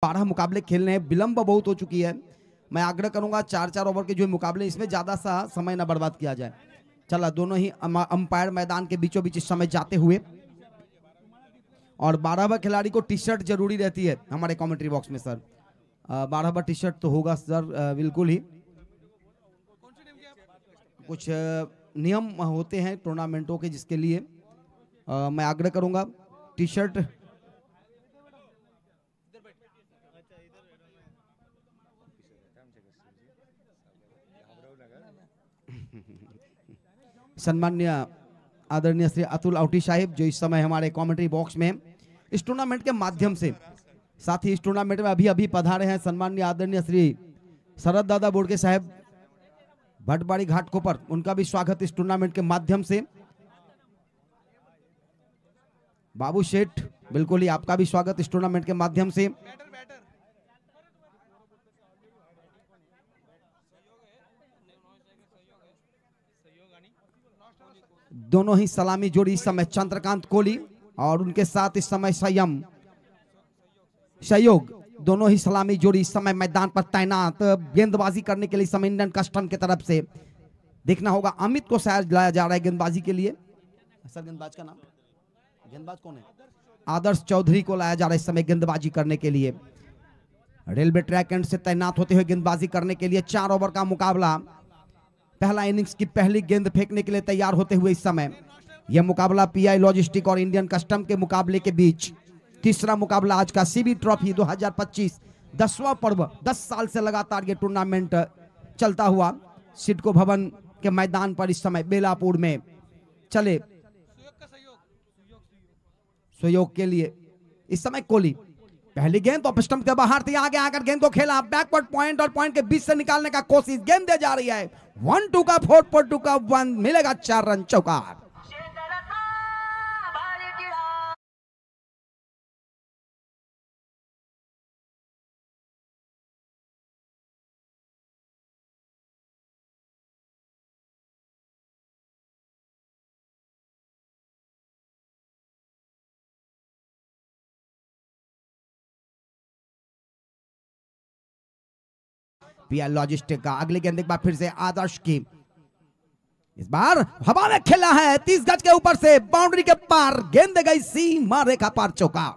12 मुकाबले खेलने हैं, विलंब बहुत हो चुकी है। मैं आग्रह करूंगा 4-4 ओवर के जो मुकाबले इसमें ज्यादा सा समय ना बर्बाद किया जाए। चला दोनों ही अंपायर मैदान के बीचों बीच इस समय जाते हुए, और 12वां खिलाड़ी को टी शर्ट जरूरी रहती है हमारे कमेंट्री बॉक्स में सर। 12वां टी शर्ट तो होगा सर, बिल्कुल ही। कुछ नियम होते हैं टूर्नामेंटों के, जिसके लिए मैं आग्रह करूंगा टी शर्ट सम्मान्य आदरणीय श्री अतुल औटी साहिब जो इस समय हमारे कमेंट्री बॉक्स में इस टूर्नामेंट के माध्यम से, साथ ही इस टूर्नामेंट में अभी अभी पधारे हैं सम्मान्य आदरणीय श्री शरद दादा बोर्डके साहब भटबाड़ी घाटकोपर, उनका भी स्वागत इस टूर्नामेंट के माध्यम से। बाबू शेठ बिल्कुल ही आपका भी स्वागत इस टूर्नामेंट के माध्यम से। दोनों ही सलामी जोड़ी इस समय चंद्रकांत कोहली और उनके साथ इस समय सहयोग, दोनों ही सलामी जोड़ी इस समय मैदान पर तैनात। गेंदबाजी करने के लिए समय इंडियन कस्टम की तरफ से देखना होगा अमित को शायद लाया जा रहा है गेंदबाजी के लिए। सर गेंदबाज का नाम, गेंदबाज कौन है? आदर्श चौधरी को लाया जा रहा है इस समय गेंदबाजी करने के लिए। रेलवे ट्रैक एंड से तैनात होते हुए गेंदबाजी करने के लिए 4 ओवर का मुकाबला, पहला इनिंग्स की पहली गेंद फेंकने के लिए तैयार होते हुए इस समय यह मुकाबला पीआई लॉजिस्टिक और इंडियन कस्टम के मुकाबले के बीच तीसरा मुकाबला आज का सीबी ट्रॉफी 2025 10वां पर्व। 10 साल से लगातार ये टूर्नामेंट चलता हुआ सिडको भवन के मैदान पर इस समय बेलापुर में चले। सहयोग के लिए इस समय कोहली पहली गेंद ऑफ स्टंप के बाहर थी, आगे आकर गेंद को खेला, बैकवर्ड पॉइंट और पॉइंट के बीच से निकालने का कोशिश, गेंद दे जा रही है 1-2 का 4-2 का 1 मिलेगा, 4 रन चौका। पीआई लॉजिस्टिक का अगली गेंद एक बार फिर से आदर्श की, इस बार हवा में खेला है 30 गज के ऊपर से बाउंड्री के पार, गेंद गई सीमा रेखा पार, चौका।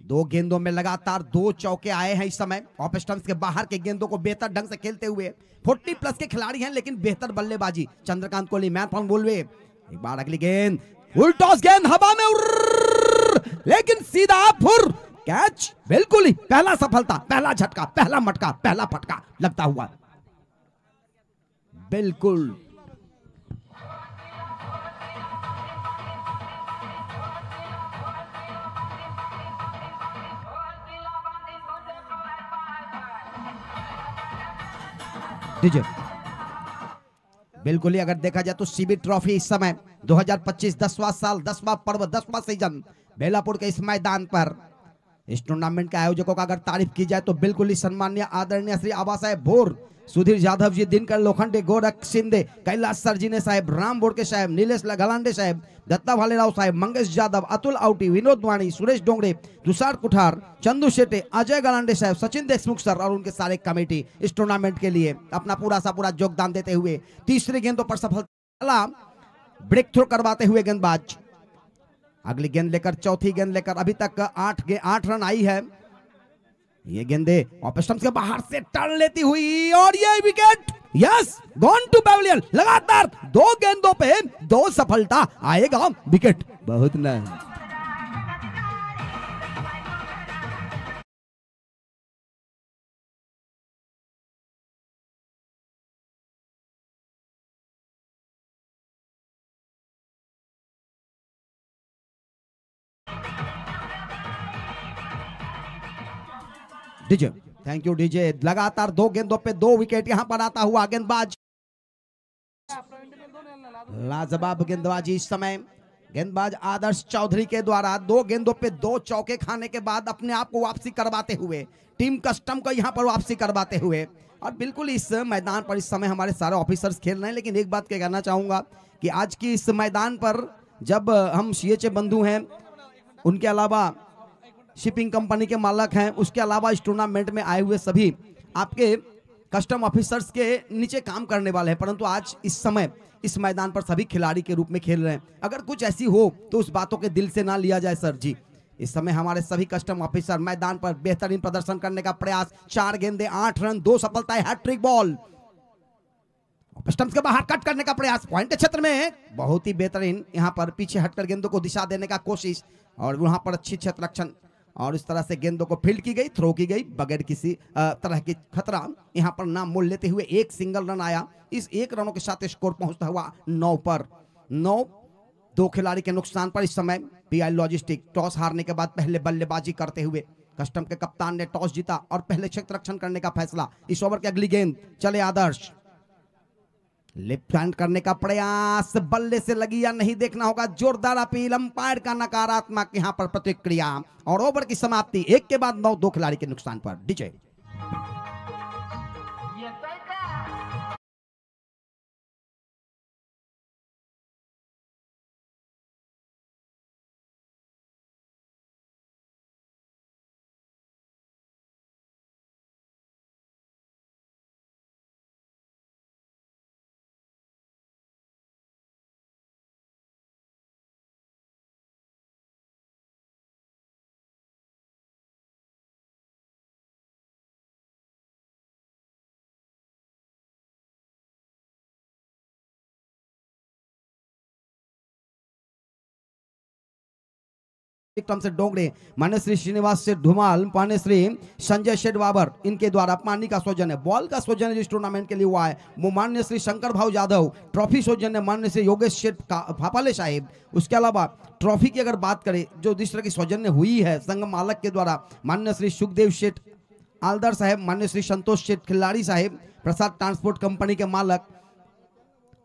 दो गेंदों में लगातार 2 चौके आए हैं इस समय। ऑफ स्टंप्स के बाहर के गेंदों को बेहतर ढंग से खेलते हुए 40+ के खिलाड़ी हैं, लेकिन बेहतर बल्लेबाजी चंद्रकांत कोहली, मैन फ्रॉम बोलवे। एक बार अगली गेंद, फुल टॉस गेंद हवा में लेकिन सीधा फुर कैच, बिल्कुल ही पहला सफलता, पहला झटका, पहला मटका, पहला फटका लगता हुआ, बिल्कुल। बिल्कुल ही अगर देखा जाए तो सीबी ट्रॉफी इस समय 2025 10वां साल, 10वां पर्व, 10वां सीजन बेलापुर के इस मैदान पर। इस टूर्नामेंट के आयोजकों का अगर तारीफ की जाए तो बिल्कुल ही सम्मान्य आदरणीय श्री आबा साहेब भोर, सुधीर यादव जी, दिनकर लोखंडे, गोरख शिंदे, कैलाश सरजीने साहेब, राम बोड़के साहेब, नीलेश गलांडे साहेब, दत्ता भालेराव साहेब, मंगेश यादव, अतुल औटी, विनोद वाणी, सुरेश डोंगरे, तुषार कुठार, चंदू शेटे, अजय गलांडे साहब, सचिन देशमुख सर और उनके सारे कमेटी इस टूर्नामेंट के लिए अपना पूरा योगदान देते हुए तीसरी गेंदों पर सफलता ब्रेक थ्रो करवाते हुए गेंदबाज अगली गेंद लेकर, चौथी गेंद लेकर अभी तक 8 रन आई है। ये गेंदे ऑफ स्टंप्स के बाहर से टर्न लेती हुई और ये wicket, yes, gone to pavilion. लगातार 2 गेंदों पे 2 सफलता, आएगा विकेट, बहुत नहीं। DJ, thank you DJ. लगातार 2 गेंदों पे 2 विकेट यहां पर आता हुआ गेंदबाज लाजवाब गेंदबाजी इस समय गेंदबाज आदर्श चौधरी के द्वारा 2 गेंदों पे 2 चौके खाने के बाद अपने आप को वापसी करवाते हुए, टीम कस्टम को यहां पर वापसी करवाते हुए, और बिल्कुल इस मैदान पर इस समय हमारे सारे ऑफिसर्स खेल रहे हैं। लेकिन एक बात कहना चाहूंगा कि आज की इस मैदान पर जब हम सीएचए बंधु हैं, उनके अलावा शिपिंग कंपनी के मालक हैं, उसके अलावा इस टूर्नामेंट में आए हुए सभी आपके कस्टम ऑफिसर्स के नीचे काम करने वाले हैं, परंतु आज इस समय इस मैदान पर सभी खिलाड़ी के रूप में खेल रहे हैं। अगर कुछ ऐसी हो तो उस बातों के दिल से ना लिया जाए सर जी। इस समय हमारे सभी कस्टम ऑफिसर मैदान पर बेहतरीन प्रदर्शन करने का प्रयास, 4 गेंदे 8 रन 2 सफलताएं, हैट्रिक बॉल, स्टंप्स के बाहर कट करने का प्रयास, पॉइंट क्षेत्र में बहुत ही बेहतरीन यहां पर पीछे हटकर गेंदों को दिशा देने का कोशिश, और वहां पर अच्छी क्षेत्र रक्षण, और इस तरह से गेंदों को फील्ड की गई, थ्रो की गई बगैर किसी तरह की खतरा। यहां पर नाम मोल लेते हुए एक सिंगल रन आया। इस 1 रनों के साथ स्कोर पहुंचता हुआ 9 पर 9। 2 खिलाड़ी के नुकसान पर इस समय पीआई लॉजिस्टिक टॉस हारने के बाद पहले बल्लेबाजी करते हुए कस्टम के कप्तान ने टॉस जीता और पहले क्षेत्र रक्षण करने का फैसला। इस ओवर की अगली गेंद चले आदर्श, लेफ्ट हैंड करने का प्रयास, बल्ले से लगी या नहीं देखना होगा। जोरदार अपील, अंपायर का नकारात्मक यहां पर प्रतिक्रिया, और ओवर की समाप्ति 1 के बाद 9 2 खिलाड़ी के नुकसान पर। डीजे से डोंगरे, मान्य श्री श्रीनिवास से धुमाल, मान्य श्री संजय शेडवाबर, इनके द्वारा पानी का सौजन्य, बॉल का सौजन्य इस टूर्नामेंट के लिए हुआ है वो मान्य श्री शंकर भाव यादव। ट्रॉफी सौजन्य मान्य श्री योगेश शेठ फापाले साहिब। उसके अलावा ट्रॉफी की अगर बात करें जो जिस तरह की सौजन्य हुई है संघ मालक के द्वारा, मान्य श्री सुखदेव शेठ आलदर साहब, मान्य श्री संतोष शेठ खिलाड़ी साहब, प्रसाद ट्रांसपोर्ट कंपनी के मालक।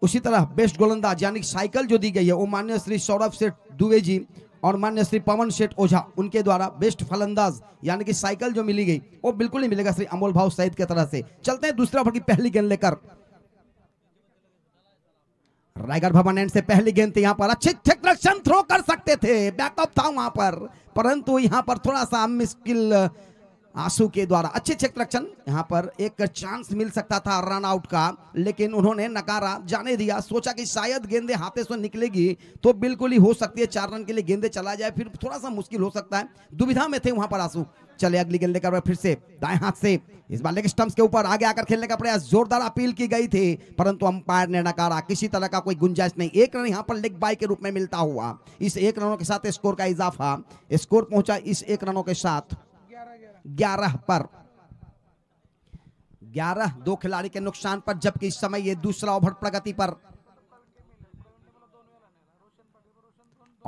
उसी तरह बेस्ट गोलंदाज यानी साइकिल जो दी गई है वो मान्य श्री सौरभ शेठ दुबे जी और मान्य श्री पवन शेठ ओझा, उनके द्वारा बेस्ट फलंदाज यानी कि साइकिल जो मिली गई वो बिल्कुल नहीं मिलेगा श्री अमोल भाव सईद की तरह से। चलते हैं दूसरा ओवर की पहली गेंद लेकर। राइगर भवन एंड से पहली गेंद यहां पर अच्छे रक्षण थ्रो कर सकते थे, बैकअप था वहां पर, परंतु यहां पर थोड़ा सा मुश्किल आंसू के द्वारा अच्छे चेक रक्षण, यहां पर एक चांस मिल सकता था रन आउट का, लेकिन उन्होंने नकारा, जाने दिया। सोचा कि शायद गेंदे हाथे से निकलेगी तो बिल्कुल ही हो सकती है 4 रन के लिए गेंदे चला जाए, फिर थोड़ा सा मुश्किल हो सकता है। दुविधा में थे वहां पर आंसू। चले अगली गेंद लेकर फिर से दाएं हाथ से इस बार लेग स्टंप्स के ऊपर आगे आकर खेलने का प्रयास, जोरदार अपील की गई थी परंतु अंपायर ने नकारा, किसी तरह का कोई गुंजाइश नहीं। 1 रन यहां पर लेग बाय के रूप में मिलता हुआ इस 1 रनों के साथ स्कोर का इजाफा, स्कोर पहुंचा इस 1 रनों के साथ 11 पर 11। 2 खिलाड़ी के नुकसान पर, जबकि इस समय ये दूसरा ओवर प्रगति पर।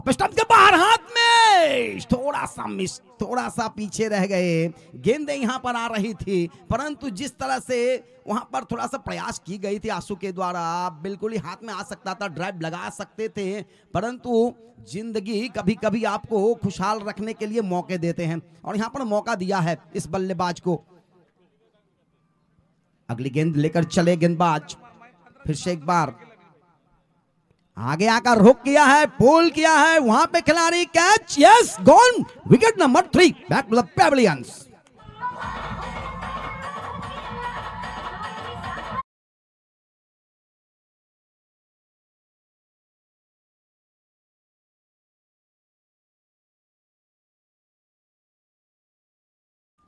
स्टंप के बाहर हाथ में थोड़ा सा मिस, थोड़ा सा पीछे रह गए। गेंदें यहां पर आ रही थी परंतु जिस तरह से वहां पर थोड़ा सा प्रयास की गई थी आंसू के द्वारा, बिल्कुल ही हाथ में आ सकता था, ड्राइव लगा सकते थे, परंतु जिंदगी कभी कभी आपको खुशहाल रखने के लिए मौके देते हैं और यहां पर मौका दिया है इस बल्लेबाज को। अगली गेंद लेकर चले गेंदबाज, फिर से एक बार आगे आकर रुक किया है, पुल किया है, वहां पे खिलाड़ी catch, yes gone, wicket number 3 back to the pavilions.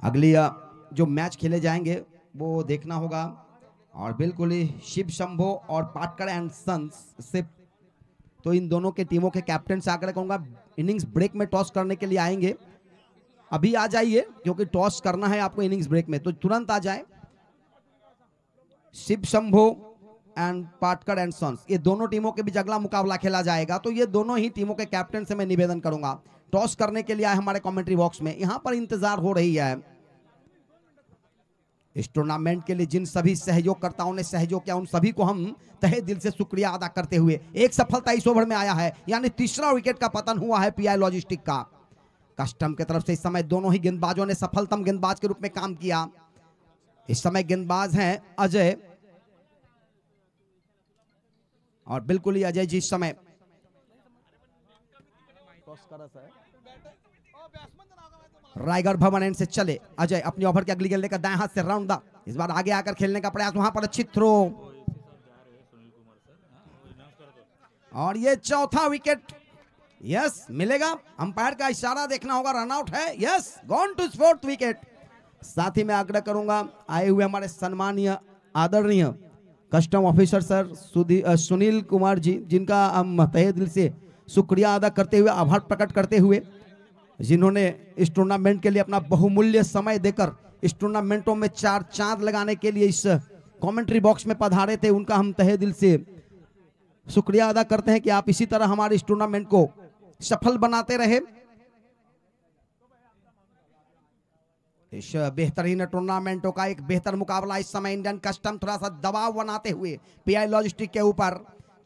अगली जो मैच खेले जाएंगे वो देखना होगा और बिल्कुल ही शिव शंभो और पाटकर एंड सन्स से, तो इन दोनों के टीमों के कैप्टन से आकर कहूंगा इनिंग्स ब्रेक में टॉस करने के लिए आएंगे, अभी आ जाइए क्योंकि टॉस करना है आपको इनिंग्स ब्रेक में, तो तुरंत आ जाए। Shiv Shambho and Patkar and sons, ये दोनों टीमों के बीच अगला मुकाबला खेला जाएगा, तो ये दोनों ही टीमों के कैप्टन से मैं निवेदन करूंगा टॉस करने के लिए आए हमारे कमेंट्री बॉक्स में, यहां पर इंतजार हो रही है। इस टूर्नामेंट के लिए जिन सभी सहयोगकर्ताओं ने सहयोग किया उन सभी को हम तहे दिल से शुक्रिया अदा करते हुए एक सफलता इस ओवर में आया है, यानी तीसरा विकेट का पतन हुआ है पीआई लॉजिस्टिक का। कस्टम की तरफ से इस समय दोनों ही गेंदबाजों ने सफलतम गेंदबाज के रूप में काम किया। इस समय गेंदबाज हैं अजय, और बिल्कुल ही अजय जी इस समय रायगढ़ भवन एंड से चले। अजय अपनी ओवर की अगली गेंद लेकर दाएं हाथ से राउंड द, इस बार आगे आकर खेलने का प्रयास, वहां पर अच्छी थ्रो, और ये चौथा विकेट। यस, मिलेगा, अंपायर का इशारा देखना होगा, रनआउट है। Yes, gone to fourth wicket. साथ ही मैं आग्रह करूंगा आए हुए हमारे सम्मानीय आदरणीय custom officer sir Sunil Kumar ji, जिनका हम तहे दिल से शुक्रिया अदा करते हुए, आभार प्रकट करते हुए, जिन्होंने इस टूर्नामेंट के लिए अपना बहुमूल्य समय देकर इस टूर्नामेंटों में चार चांद लगाने के लिए इस कमेंट्री बॉक्स में पधारे थे, उनका हम तहे दिल से शुक्रिया अदा करते हैं कि आप इसी तरह हमारे इस टूर्नामेंट को सफल बनाते रहे। इस बेहतरीन टूर्नामेंटों का एक बेहतर मुकाबला इस समय इंडियन कस्टम थोड़ा सा दबाव बनाते हुए पीआई लॉजिस्टिक के ऊपर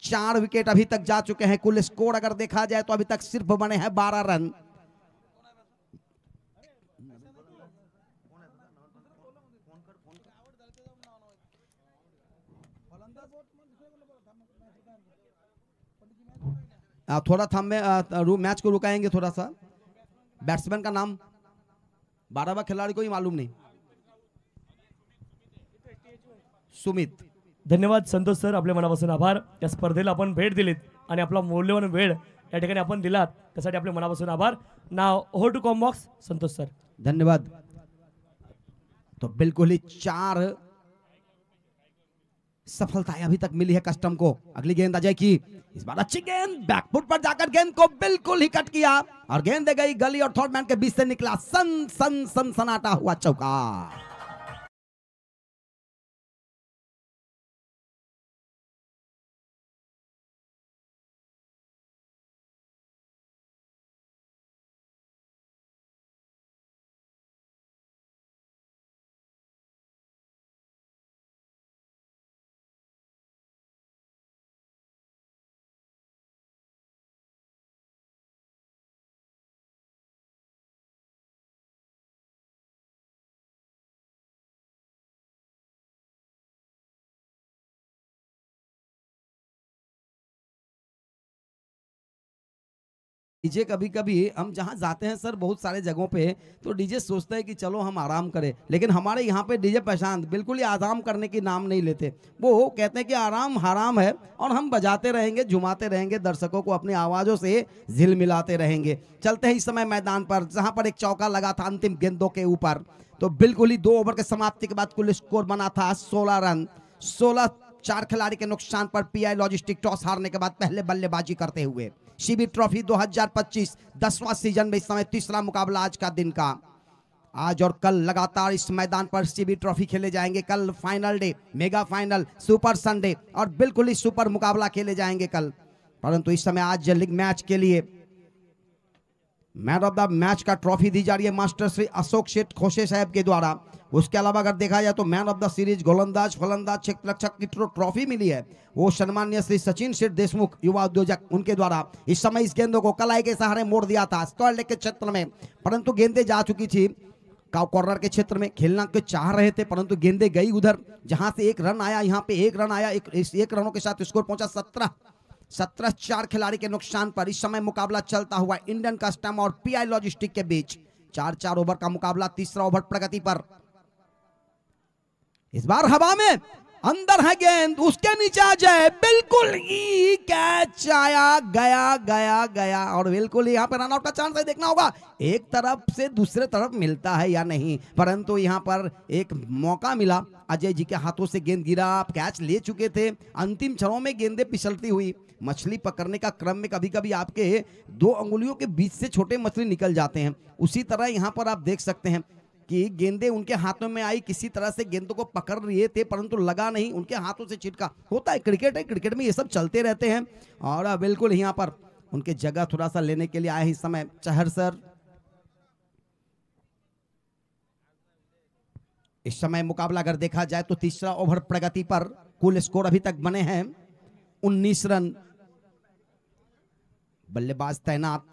4 विकेट अभी तक जा चुके हैं। कुल स्कोर अगर देखा जाए तो अभी तक सिर्फ बने हैं 12 रन। थोड़ा था मैच को रुकाएंगे थोड़ा सा। बैट्समैन का नाम 12वां खिलाड़ी को ही मालूम नहीं। सुमित। धन्यवाद संतोष सर, आपल्या मनापासून आभार। या स्पर्धेला आपण भेट दिलीत आणि आपला मौल्यवान वेळ या ठिकाणी आपण दिलात, त्यासाठी आपल्या मनापासून आभार। नाव हो to comm box Santosh sir. धन्यवाद। तो बिल्कुल ही 4 सफलताएं अभी तक मिली है कस्टम को। अगली गेंद अजय की, इस बार अच्छी गेंद, बैकफुट पर जाकर गेंद को बिल्कुल ही कट किया और गेंद दे गई गली और थर्ड मैन के बीच से निकला सनसनाटा हुआ चौका। डीजे कभी कभी हम जहां जाते हैं सर बहुत सारे जगहों पे, तो डीजे सोचते हैं कि चलो हम आराम करें, लेकिन हमारे यहाँ पे डीजे प्रशांत बिल्कुल ही आराम करने की नाम नहीं लेते। वो कहते हैं कि आराम हराम है और हम बजाते रहेंगे, झुमाते रहेंगे, दर्शकों को अपनी आवाज़ों से झिल मिलाते रहेंगे। चलते हैं इस समय मैदान पर, जहाँ पर एक चौका लगा था अंतिम गेंदों के ऊपर, तो बिल्कुल ही 2 ओवर के समाप्ति के बाद कुल स्कोर बना था 16 रन। 4 खिलाड़ी के नुकसान पर पीआई लॉजिस्टिक टॉस हारने के बाद पहले बल्लेबाजी करते हुए सीबी ट्रॉफी 2025 10वां सीजन में इस समय तीसरा मुकाबला आज का दिन का। आज और कल लगातार इस मैदान पर सीबी ट्रॉफी खेले जाएंगे। कल final day, mega final, super Sunday और बिल्कुल ही सुपर मुकाबला खेले जाएंगे कल। परंतु इस समय आज लीग मैच के लिए मैन ऑफ द मैच का ट्रॉफी दी जा रही है मास्टर श्री अशोक शेठ खोसे साहब के द्वारा। उसके अलावा अगर देखा जाए तो मैन ऑफ द सीरीज, गोलंदाज, फलंदाज, क्षेत्ररक्षक की ट्रॉफी मिली है, वो सम्माननीय श्री सचिन शेठ देशमुख युवा उद्योजक, उनके द्वारा। इस समय इस गेंदों को कलाई के सहारे मोड़ दिया था स्क्वायर लेग के क्षेत्र में, परंतु गेंदें जा चुकी थी कॉर्नर के क्षेत्र में। खेलना के चाह रहे थे परंतु गेंदें गई उधर, जहां से 1 रन आया, यहाँ पे 1 रन आया। एक रनों के साथ स्कोर पहुंचा 17। 4 खिलाड़ी के नुकसान पर इस समय मुकाबला चलता हुआ इंडियन कस्टम और पीआई लॉजिस्टिक के बीच। 4-4 ओवर का मुकाबला, तीसरा ओवर प्रगति पर। इस बार हवा में अंदर है गेंद, उसके नीचे आ जाए, बिल्कुल ही कैच आया, गया गया गया और बिल्कुल ही यहाँ पे रन आउट का चांस है। देखना होगा एक तरफ से दूसरे तरफ मिलता है या नहीं, परंतु यहाँ पर एक मौका मिला। अजय जी के हाथों से गेंद गिरा, आप कैच ले चुके थे। अंतिम क्षणों में गेंदें फिसलती हुई, मछली पकड़ने का क्रम में कभी कभी आपके 2 अंगुलियों के बीच से छोटे मछली निकल जाते हैं। उसी तरह यहाँ पर आप देख सकते हैं कि गेंदें उनके हाथों में आई, किसी तरह से गेंदों को पकड़ रहे थे परंतु लगा नहीं, उनके हाथों से छिटका। होता है, क्रिकेट है, क्रिकेट में ये सब चलते रहते हैं। और बिल्कुल यहाँ पर उनके जगह थोड़ा सा लेने के लिए आए इस समय चहर सर। इस समय मुकाबला अगर देखा जाए तो तीसरा ओवर प्रगति पर, कुल स्कोर अभी तक बने हैं 19 रन। बल्लेबाज तैनात,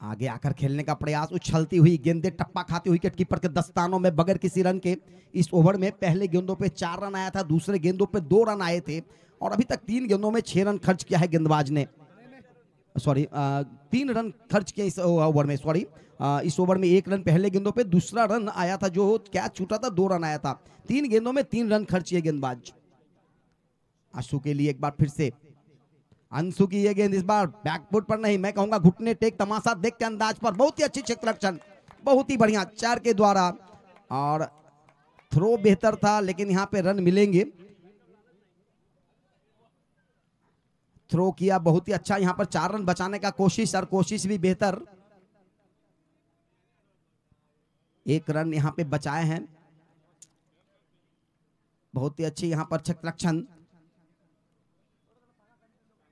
आगे आकर खेलने का प्रयास, उछलती हुई गेंदें टप्पा खाती हुई विकेटकीपर के दस्तानों में बगैर किसी रन के। इस ओवर में पहले गेंदों पे 4 रन आया था, दूसरे गेंदों पे 2 रन आए थे और अभी तक 3 गेंदों में 6 रन खर्च किया है गेंदबाज ने। सॉरी 3 रन खर्च किया इस ओवर में। सॉरी इस ओवर में 1 रन पहले गेंदों पे, दूसरा रन आया था जो कैच छूटा था, 2 रन आया था। 3 गेंदों में 3 रन खर्च किए गेंदबाज। आंसू के लिए एक बार फिर से अंशु की ये गेंद, इस बार बैकफुट पर नहीं, मैं कहूंगा घुटने टेक तमाशा देख के अंदाज पर। बहुत ही अच्छी क्षेत्र रक्षण, बहुत ही बढ़िया 4 के द्वारा, और थ्रो बेहतर था लेकिन यहां पे रन मिलेंगे। थ्रो किया बहुत ही अच्छा, यहां पर 4 रन बचाने का कोशिश, और कोशिश भी बेहतर। 1 रन यहां पे बचाए हैं, बहुत ही अच्छी यहां पर क्षेत्र रक्षण।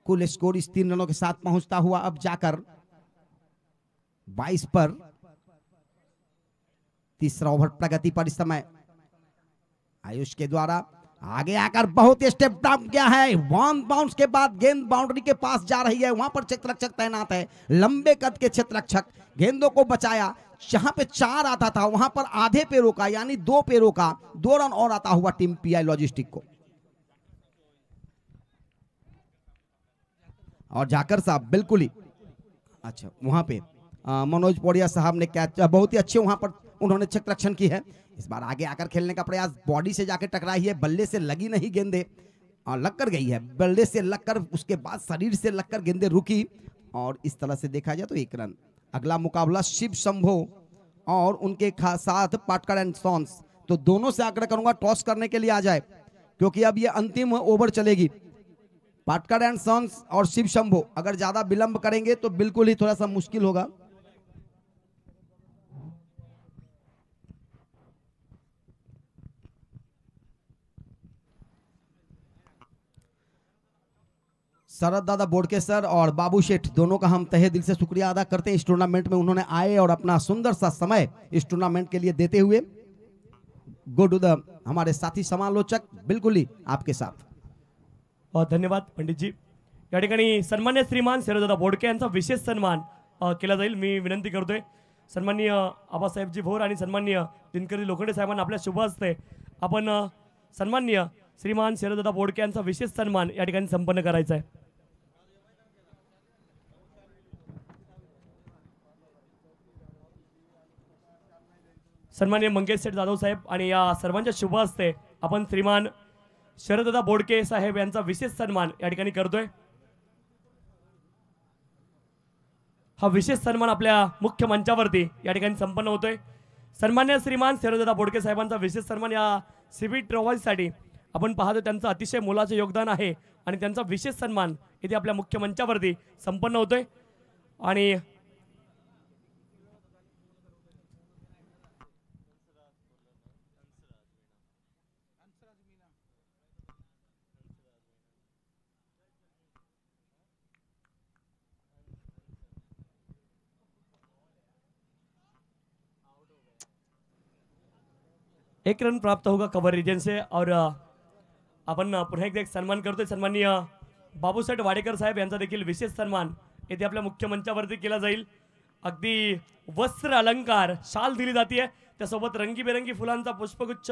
कुल स्कोर इस 3 रनों के साथ पहुंचता हुआ अब जाकर 22 पर। तीसरा ओवर प्रगति पर इस समय आयुष के द्वारा आगे आकर बहुत ही स्टेप डाउन किया है। 1 बाउंस के बाद गेंद बाउंड्री के पास जा रही है, वहां पर क्षेत्र रक्षक तैनात है, लंबे कद के क्षेत्र रक्षक। गेंदों को बचाया, जहां पे 4 आता था वहां पर आधे पे रोका, यानी 2 पे रोका। 2 रन और आता हुआ टीम पीआई लॉजिस्टिक को। और जाकर साहब बिल्कुल ही अच्छा, वहां पे मनोज पौड़िया साहब ने कैच, बहुत ही अच्छे वहां पर उन्होंने क्षेत्र रक्षण की है। इस बार आगे आकर खेलने का प्रयास, बॉडी से जाकर टकराई है, बल्ले से लगी नहीं गेंदे, लग कर गई है, बल्ले से लगकर उसके बाद शरीर से लगकर गेंदे रुकी, और इस तरह से देखा जाए तो 1 रन। अगला मुकाबला शिव शंभो और उनके साथ पाटकर एंड सॉन्स। तो दोनों से आग्रह करूंगा टॉस करने के लिए आ जाए, क्योंकि अब ये अंतिम ओवर चलेगी। पाटकर एंड सॉन्स और शिव शंभो अगर ज्यादा विलंब करेंगे तो बिल्कुल ही थोड़ा सा मुश्किल होगा। शरद दादा बोडके सर और बाबू शेठ दोनों का हम तहे दिल से शुक्रिया अदा करते हैं। इस टूर्नामेंट में उन्होंने आए और अपना सुंदर सा समय इस टूर्नामेंट के लिए देते हुए। गो टू द हमारे साथी समालोचक, बिल्कुल ही आपके साथ। बहुत धन्यवाद पंडितजी। या ठिकाणी सन्मान्य श्रीमान शरददादा बोडके यांचा विशेष सन्मान केला जाईल। मी विनंती करतोय सन्माननीय आबासाहेबजी भोर आणि सन्माननीय दिनकरी लोखंडे साहेबांना आपल्या शुभ हस्ते आपण सन्माननीय श्रीमान शरददादा बोडके यांचा विशेष सन्मान या ठिकाणी संपन्न करायचा आहे। सन्माननीय मंगेश सेठ जाधव साहेब आणि या सर्वांच्या शुभ हस्ते आपण श्रीमान शरददादा बोडके साहेब यांचा विशेष सन्मान या ठिकाणी करतोय। हा विशेष सन्मान आपल्या मुख्य मंचावरती या ठिकाणी संपन्न होतोय। सन्मान्य श्रीमान शरददादा बोडके साहेबांचा विशेष सन्मान या सीबी ट्रॉफीसाठी आपण पाहतो, त्यांचं अतिशय मोलाचं योगदान आहे आणि त्यांचा विशेष सन्मान इथे आपल्या मुख्य मंचावरती संपन्न होतोय। आणि एक रन प्राप्त होगा कवर रीजन से। और आपण पुन्हा एकदा एक सन्मान करतोय। सन्माननीय बाबूसाहेब वाडेकर साहेब यांचा देखील विशेष सन्मान येथे आपल्या मुख्य मंचावरती केला जाईल। अगदी वस्त्र अलंकार शाल दिली जाते, त्यासोबत रंगीबेरंगी फुलांचा पुष्पगुच्छ।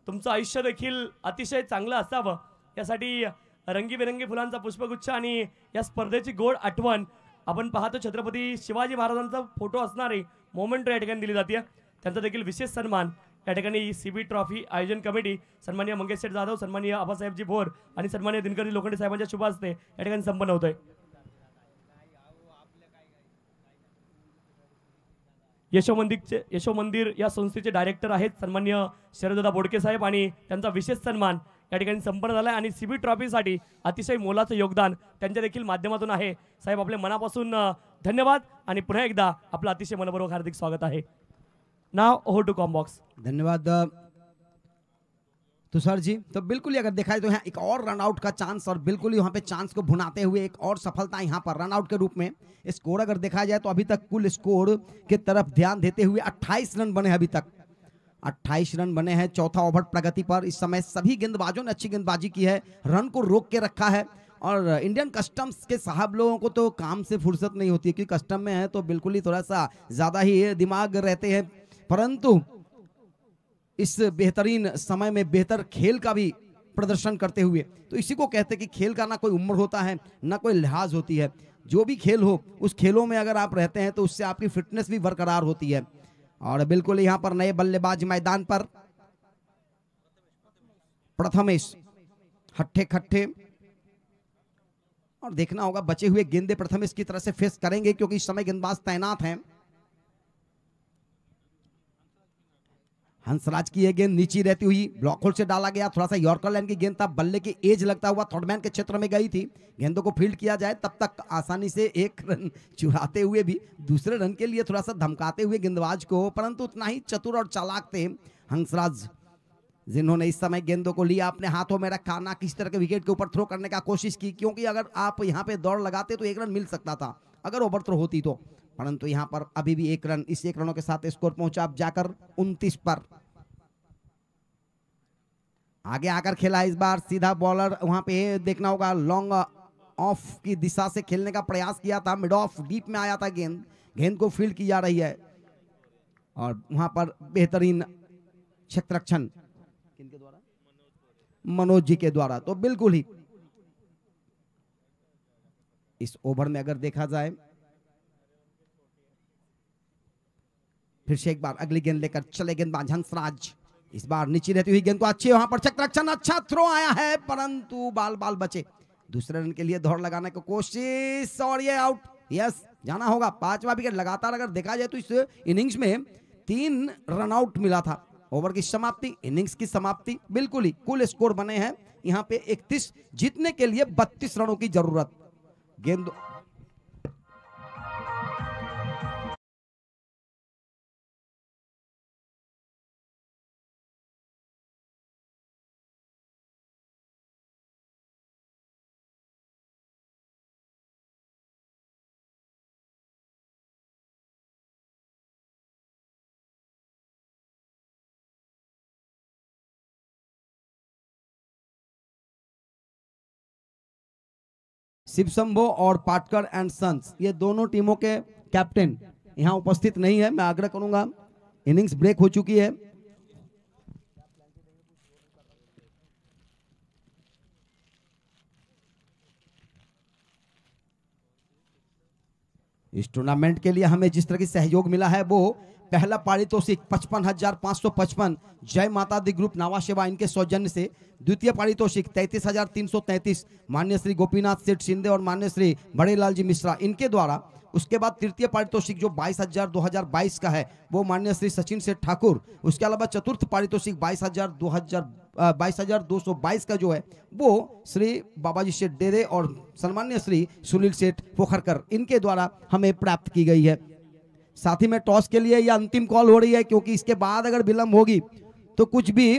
तुमचं आयुष्य देखील अतिशय चांगलं असावं यासाठी रंगीबेरंगी फुलांचा पुष्पगुच्छ आणि या स्पर्धेची गोड आठवण आपण पाहतो। छत्रपती शिवाजी महाराजांचा फोटो असणारी मोमेंटो या ठिकाणी दिली जाते, त्यांचा देखील विशेष सन्मान या ठिकाणी सीबी ट्रॉफी आयोजन कमिटी सन्माननीय मंगेश सेठ जाधव, सन्माननीय आबासाहेबजी भोर आणि सन्माननीय दिनकरी लोखंडे साहेबांच्या शुभ हस्ते या ठिकाणी संपन्न होतोय। यशो मंदिर या संस्थेचे डायरेक्टर आहेत सन्माननीय शरददादा बोडके साहेब आणि त्यांचा विशेष सन्मान या ठिकाणी संपन्न झाला आणि सीबी ट्रॉफीसाठी अतिशय मोलाचं योगदान त्यांच्या देखील माध्यमातून आहे। साहेब आपले मनापासून धन्यवाद आणि पुन्हा एकदा आपलं अतिशय मनपूर्वक हार्दिक स्वागत आहे। Now over to comm box. धन्यवाद तुषार जी। तो बिल्कुल ही अगर देखा जाए तो यहाँ एक और रनआउट का चांस, और बिल्कुल ही वहाँ पे चांस को भुनाते हुए एक और सफलता यहाँ पर रनआउट के रूप में। स्कोर अगर देखा जाए तो अभी तक कुल स्कोर के तरफ ध्यान देते हुए 28 रन बने अभी तक, 28 रन बने हैं चौथा ओवर प्रगति पर। इस समय सभी गेंदबाजों ने अच्छी गेंदबाजी की है, रन को रोक के रखा है। और इंडियन कस्टम्स के साहब लोगों को तो काम से फुर्सत नहीं होती है, क्योंकि कस्टम में है तो बिल्कुल ही थोड़ा सा ज्यादा ही दिमाग रहते हैं। परंतु इस बेहतरीन समय में बेहतर खेल का भी प्रदर्शन करते हुए, तो इसी को कहते हैं कि खेल का ना कोई उम्र होता है ना कोई लिहाज होती है। जो भी खेल हो उस खेलों में अगर आप रहते हैं तो उससे आपकी फिटनेस भी बरकरार होती है। और बिल्कुल यहाँ पर नए बल्लेबाज मैदान पर, प्रथमेश हट्ठे खट्टे, और देखना होगा बचे हुए गेंदे प्रथमेश की तरह से फेस करेंगे, क्योंकि इस समय गेंदबाज तैनात हैं। हंसराज की यह गेंद नीचे रहती हुई ब्लॉक होल से डाला गया, थोड़ा सा यॉर्कर लाइन की गेंद था, बल्ले की एज लगता हुआ थर्डमैन के क्षेत्र में गई थी। गेंदों को फील्ड किया जाए तब तक आसानी से एक रन चुराते हुए भी दूसरे रन के लिए थोड़ा सा धमकाते हुए गेंदबाज को, परंतु उतना ही चतुर और चालाक थे हंसराज, जिन्होंने इस समय गेंदों को लिया अपने हाथों में रखा, ना किसी तरह के विकेट के ऊपर थ्रो करने का कोशिश की, क्योंकि अगर आप यहाँ पे दौड़ लगाते तो एक रन मिल सकता था अगर ओवर थ्रो होती तो। परंतु यहाँ पर अभी भी एक रन, इस एक रनों के साथ स्कोर पहुंचा अब जाकर 29 पर। आगे आकर खेला इस बार सीधा बॉलर, वहां पे देखना होगा लॉन्ग ऑफ की दिशा से खेलने का प्रयास किया था, मिड ऑफ डीप में आया था गेंद, गेंद को फील्ड की जा रही है। और वहां पर बेहतरीन क्षेत्ररक्षण किनके द्वारा, मनोज जी के द्वारा। तो बिल्कुल ही इस ओवर में अगर देखा जाए, फिर से एक बार अगली गेंद लेकर चले गेंदबाज हंसराज, इस बार नीचे रहती हुई गेंद को अच्छे वहां पर क्षेत्ररक्षण, अच्छा थ्रो आया है परंतु बाल बाल बचे। दूसरे रन के लिए दौड़ लगाने की कोशिश और ये आउट। यस, जाना होगा 5वां विकेट लगातार। अगर देखा जाए तो इस इनिंग्स में 3 रन आउट मिला था। ओवर की समाप्ति, इनिंग्स की समाप्ति, बिल्कुल ही कुल स्कोर बने हैं यहाँ पे 31, जीतने के लिए 32 रनों की जरूरत। गेंद शिव शंभो और पाटकर एंड सन्स, ये दोनों टीमों के कैप्टन यहां उपस्थित नहीं है। मैं आग्रह करूंगा, इनिंग्स ब्रेक हो चुकी है। इस टूर्नामेंट के लिए हमें जिस तरह की सहयोग मिला है, वो पहला पारितोषिक 55,555 जय माता दी ग्रुप नावा सेवा इनके सौजन्य से, द्वितीय पारितोषिक 33,333 मान्य श्री गोपीनाथ सेठ शिंदे और मान्य श्री बड़ेलाल जी मिश्रा इनके द्वारा। उसके बाद तृतीय पारितोषिक जो 22,000 2022 का है वो मान्य श्री सचिन सेठ ठाकुर। उसके अलावा चतुर्थ पारितोषिक 22,222 का जो है वो श्री बाबाजी सेठ डेरे और सम्मान्य श्री सुनील सेठ पोखरकर इनके द्वारा हमें प्राप्त की गई है। साथ ही में टॉस के लिए यह अंतिम कॉल हो रही है, क्योंकि इसके बाद अगर विलंब होगी तो कुछ भी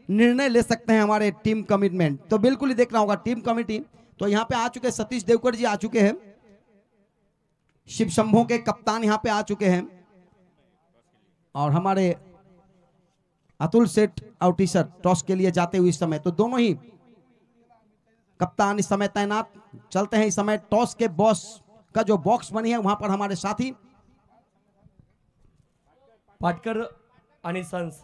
निर्णय ले सकते हैं हमारे टीम कमिटमेंट। तो बिल्कुल ही देखना होगा टीम कमिटी। तो यहाँ पे आ चुके सतीश देवकर जी आ चुके हैं, शिव शंभो के कप्तान यहाँ पे आ चुके हैं, और हमारे अतुल सेठ आउटीसर टॉस के लिए जाते हुए इस समय। तो दोनों ही कप्तान इस समय तैनात। चलते हैं इस समय टॉस के बॉस का जो बॉक्स बनी है वहां पर हमारे साथी पाटकर आणि sons,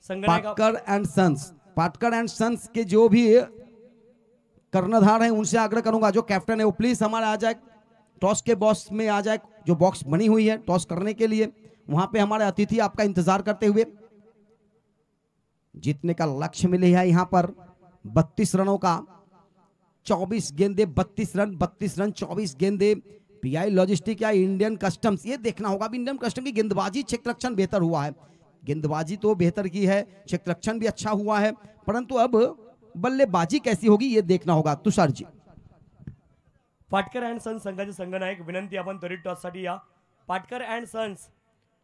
Patkar and sons, Patkar and sons के जो भी कर्णधार हैं उनसे आग्रह करूंगा, जो कैप्टन है वो प्लीज हमारे आ जाए, टॉस के बॉक्स में आ जाए, जो बॉक्स बनी हुई है टॉस करने के लिए, वहां पे हमारे अतिथि आपका इंतजार करते हुए। जीतने का लक्ष्य मिले है यहाँ पर 32 रनों का, 24 गेंदे 32 रन, 32 रन 24 गेंदे। पीआई लॉजिस्टिक या इंडियन कस्टम्स, ये देखना होगा भी इंडियन कस्टम की गेंदबाजी क्षेत्ररक्षण बेहतर हुआ है, गेंदबाजी तो बेहतर की है, क्षेत्ररक्षण भी अच्छा हुआ है, परंतु अब बल्लेबाजी कैसी होगी ये देखना होगा। तुषार जी, पाटकर अँड सन्स संघाचे संघनायक, विनंती आपण त्वरित टॉससाठी या। Patkar and sons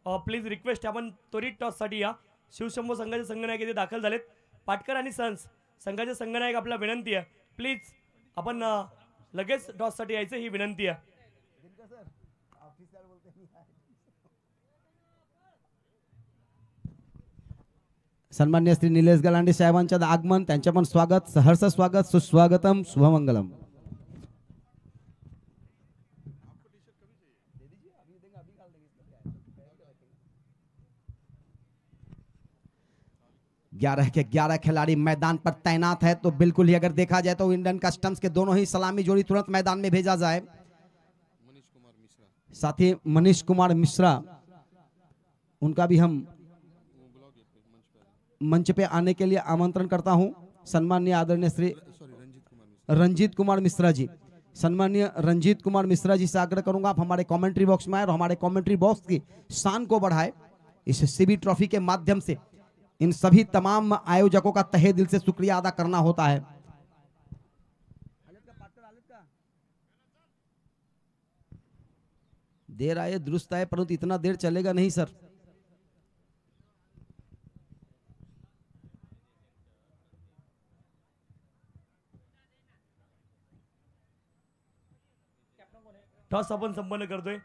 please request, आपण त्वरित टॉससाठी या। शिवशंभो संघाचे संघनायक इथे दाखल झालेत। पाटकर आणि सन्स संघाचे संघनायक, आपला विनंती आहे प्लीज आपण लगेच टॉससाठी यायचं ही विनंती आहे। सन्मान्य श्री निलेश गलांडे साहेबांचं आगमन, त्यांचे पण स्वागत, सहर्ष स्वागत, सुस्वागतम, शुभमंगलम. ग्यारह के 11 खिलाड़ी मैदान पर तैनात है, तो बिल्कुल ही अगर देखा जाए तो इंडियन कस्टम्स के दोनों ही सलामी जोड़ी तुरंत मैदान में भेजा जाए. साथ ही मनीष कुमार मिश्रा, उनका भी हम मंच पे आने के लिए आमंत्रण करता हूं. सम्माननीय आदरणीय श्री रंजीत कुमार मिश्रा जी, सम्माननीय रंजीत कुमार मिश्रा जी से आग्रह करूंगा आप हमारे कमेंट्री बॉक्स में आए और हमारे कमेंट्री बॉक्स की शान को बढ़ाए. इस सीबी ट्रॉफी के माध्यम से इन सभी तमाम आयोजकों का तहे दिल से शुक्रिया अदा करना होता है. देर आए दुरुस्त आए, परंतु इतना देर चलेगा नहीं सर. टॉस आपण संपन्न करतोय.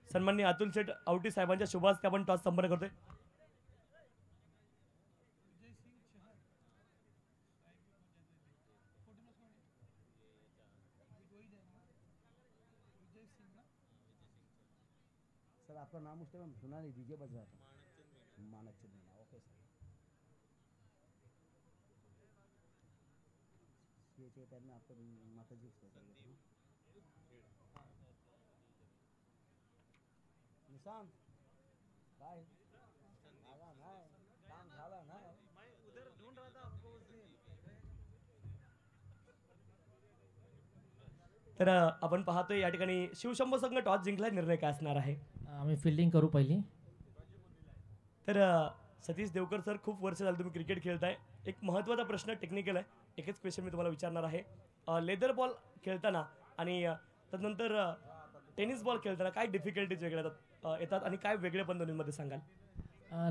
सन्माननीय अतुल शेठ आवटी साहेबांच्या शुभ हस्ते आपण टॉस संपन्न करतोय. सर आपका नाम उस टाइम सुना नहीं, डीजे बज रहा था. मानक चंद. Okay sir. ये टाइम में आपको माता जी निशांत बाय आगा नाही काम झालं नाही. मैं उधर ढूंढ रहा था आपको उस दिन. तर आपण पाहतोय या ठिकाणी शिवशंभो संघ टॉस जिंकला. निर्णय काय असणार आहे? आम्ही फिल्डिंग करू पहिली. तर सतीश देवकर सर, खूप वर्ष झालं तुम्ही क्रिकेट खेळताय. एक महत्त्वाचा प्रश्न टेक्निकल आहे, एकच क्वेश्चन मी तुम्हाला विचारणार आहे. लेदर बॉल खेळताना आणि त्यानंतर टेनिस बॉल खेळताना काय डिफिकल्टीज वेगळ्या येतात आणि काय वेगळेपण दोन्हीमध्ये सांगाल?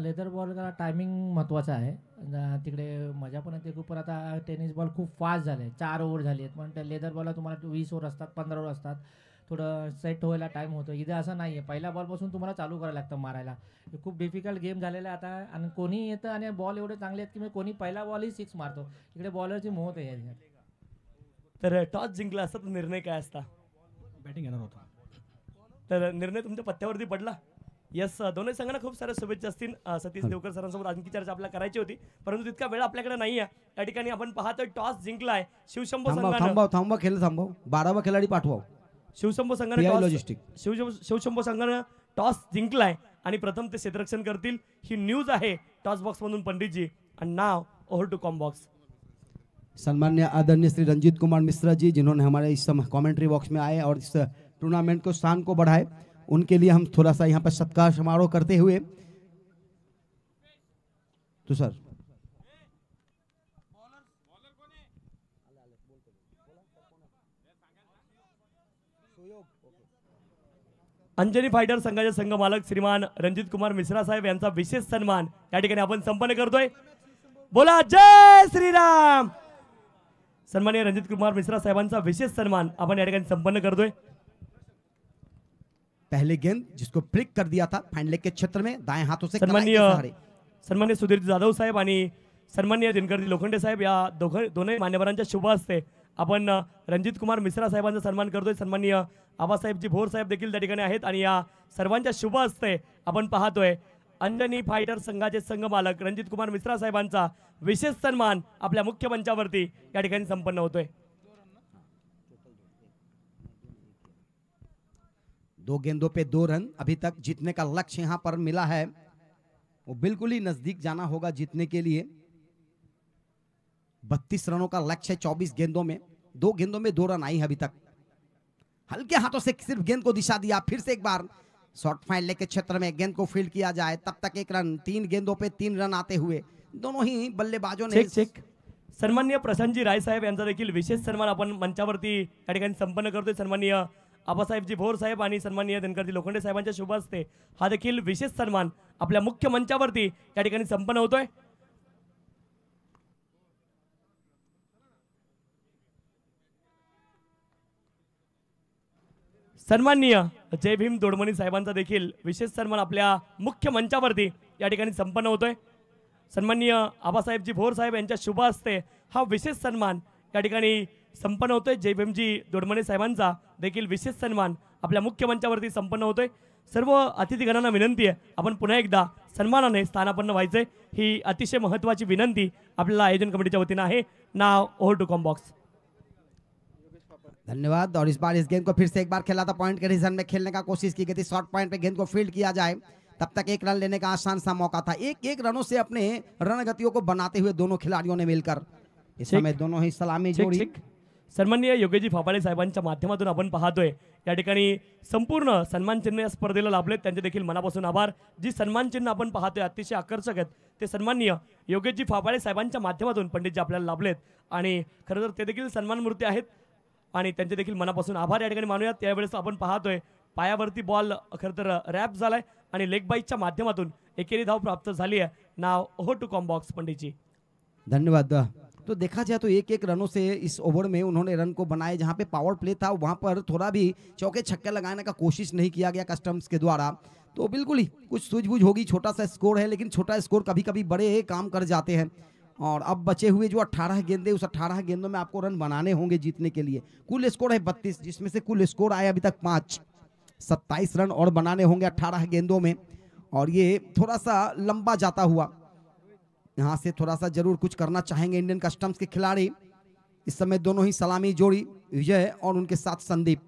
लेदर बॉल जरा टायमिंग महत्त्वाचं आहे. तिकडे मजा पण येते खूप. पण आता टेनिस बॉल खूप फास्ट झाले, 4 ओव्हर झाली आहेत. पण त्या लेदर बॉलला तुम्हाला 20 ओव्हर असतात, 15 ओव्हर असतात. थोडं सेट व्हायला टाईम होतो. इथे असं नाही आहे, पहिल्या बॉलपासून तुम्हाला चालू करायला लागतं मारायला. खूप डिफिकल्ट गेम झालेला आहे आता. आणि कोणी येतं आणि बॉल एवढे चांगले आहेत की मी कोणी पहिला बॉलही 6 मारतो. इकडे बॉलरची मोहत आहे. तर टॉस जिंकला असता तर निर्णय काय असता? बॅटिंग येणार होता. तर निर्णय तुमच्या पत्त्यावरती पडला. यस, दोन्ही संघांना खूप साऱ्या शुभेच्छा असतील. सतीश देवकर सरांसोबत आणखी चर्चा आपल्याला करायची होती, परंतु तितका वेळ आपल्याकडे नाही आहे. या ठिकाणी आपण पाहतोय टॉस जिंकलाय शिवशंभो संघाने. थांबवा खेळ थांबव. 12वा खिलाडी पाठवा. शिवशंभो संघाने लॉजिस्टिक शिवशंभो संघाने टॉस जिंकलाय आणि प्रथम ते क्षेत्ररक्षण करतील. ही न्यूज आहे टॉस बॉक्स मधून पंडितजी. आणि नाव ओव्हर टू कॉम बॉक्स. सम्मान्य आदरणीय श्री रंजीत कुमार मिश्रा जी, जिन्होंने हमारे इस कमेंट्री बॉक्स में आए और इस टूर्नामेंट को शान को बढ़ाए, उनके लिए हम थोड़ा सा यहाँ पर सत्कार समारोह करते हुए तो सर अंजनी फायटर संघाचे संघ मालक श्रीमान रणजित कुमार मिश्रा साहेब यांचा विशेष सन्मान या ठिकाणी आपण संपन्न करतोय. बोला जय श्रीराम. सन्माननीय रणजित कुमार मिश्रा साहेबांचा विशेष सन्मान आपण या ठिकाणी संपन्न करतोय. पहले गेंद जिसको फ्लिक कर दिया था फाइन लेग के क्षेत्र में दाएं हाथों से सन्माननीय सुधीर जाधव साहेब आणि सन्माननीय दिनकरजी लोखंडे साहेब या दोन्ही मान्यवरांच्या शुभ हस्ते आपण रणजित कुमार मिश्रा साहेबांचा सन्मान करतोय. सन्माननीय आबासाहेबजी भोर साहेब देखील त्या ठिकाणी आहेत आणि या सर्वांच्या शुभ हस्ते आपण पाहतोय अंजनी फायटर संघाचे संघ मालक रणजित कुमार मिश्रा साहेबांचा विशेष सन्मान आपल्या मुख्य मंचावरती या ठिकाणी संपन्न होतोय. 2 गेंदों पे 2 रन. अभी तक जीतने का लक्ष्य यहां पर मिला है, वो बिल्कुल ही नजदीक जाना होगा जीतने के लिए. 32 रनों का लक्ष्य है 24 गेंदों में. 2 गेंदों में 2 रन आई है अभी तक. हल्के हाथों से सिर्फ गेंद को दिशा दिया. फिर से एक बार शॉर्ट फाइन लेग के क्षेत्र में गेंद को फील्ड किया जाए, तब तक 1 रन. 3 गेंदों पे 3 रन आते हुए दोनों ही बल्लेबाजों ने चेक. सन्माननीय प्रशांतजी राय साहेब यांचा देखील विशेष सन्मान आपण मंचावरती या ठिकाणी संपन्न करतोय. सन्माननीय आबासाहेबजी भोर साहेब आणि सन्माननीय दिनकरजी लोखंडे साहेबांच्या शुभ हस्ते हा देखील विशेष सन्मान आपल्या मुख्य मंचावरती या ठिकाणी संपन्न होतोय. सन्माननीय जय भीम दोडमणी साहेबांचा देखील विशेष सन्मान आपल्या मुख्य मंचावरती या ठिकाणी संपन्न होतोय. सन्माननीय आबासाहेबजी भोर साहेब यांच्या शुभ हस्ते हा विशेष सन्मान या ठिकाणी संपन्न होतोय. जय भीमजी दोडमणे साहेबांचा देखील विशेष सन्मान आपल्या मुख्य मंचावरती संपन्न होतोय. सर्व अतिथीगणांना विनंती आहे, आपण पुन्हा एकदा सन्मानाने स्थानापन्न व्हायचंय. ही अतिशय महत्त्वाची विनंती आपल्याला आयोजन कमिटीच्या वतीनं आहे. नाव ओव्हर टू कॉम्बॉक्स. धन्यवाद. और इस बार इस गेंद को फिर से एक बार खेला था, पॉइंट के रीजन में खेलने का कोशिश की गई थी. शॉर्ट पॉइंट पे गेंद को फील्ड किया जाए तब तक एक रन लेने का आसान सा मौका था. एक रनों से अपने रन गतियों को बनाते हुए दोनों खिलाड़ियों ने मिलकर इस समय दोनों ही सलामी जोड़ी. सन्माननीय योगेशजी फापाडे साहेबांच्या माध्यमातून आपण पाहतोय या ठिकाणी संपूर्ण सन्मान चिन्ह या स्पर्धेला लाभलेत. त्यांचे देखील मनापासून आभार. जी सन्मान चिन्ह आपण पाहतोय अतिशय आकर्षक आहेत, ते सन्माननीय योगेशजी फापाडे साहेबांच्या माध्यमातून पंडितजी आपल्याला लाभलेत आणि खरं तर ते देखील सन्मान मूर्ती आहेत आणि त्यांचे देखील मनापासून आभार या ठिकाणी मानूयात. त्यावेळेस आपण पाहतोय पायावरती बॉल खरं तर रॅप झालाय आणि लेग बाईकच्या माध्यमातून एकेरी धाव प्राप्त झाली आहे. नाव ओव्हर टू कॉम्बॉक्स पंडितजी. धन्यवाद. तो देखा जाए तो एक रनों से इस ओवर में उन्होंने रन को बनाए. जहां पे पावर प्ले था वहां पर थोड़ा भी चौके छक्के लगाने का कोशिश नहीं किया गया कस्टम्स के द्वारा. तो बिल्कुल ही कुछ सूझबूझ होगी. छोटा सा स्कोर है लेकिन छोटा स्कोर कभी कभी बड़े काम कर जाते हैं. और अब बचे हुए जो 18 गेंदे, उस 18 गेंदों में आपको रन बनाने होंगे जीतने के लिए. कुल स्कोर है 32, जिसमें से कुल स्कोर आया अभी तक 5. 27 रन और बनाने होंगे 18 गेंदों में. और ये थोड़ा सा लंबा जाता हुआ यहाँ से थोड़ा सा जरूर कुछ करना चाहेंगे इंडियन कस्टम्स के खिलाड़ी. इस समय दोनों ही सलामी जोड़ी विजय और उनके साथ संदीप.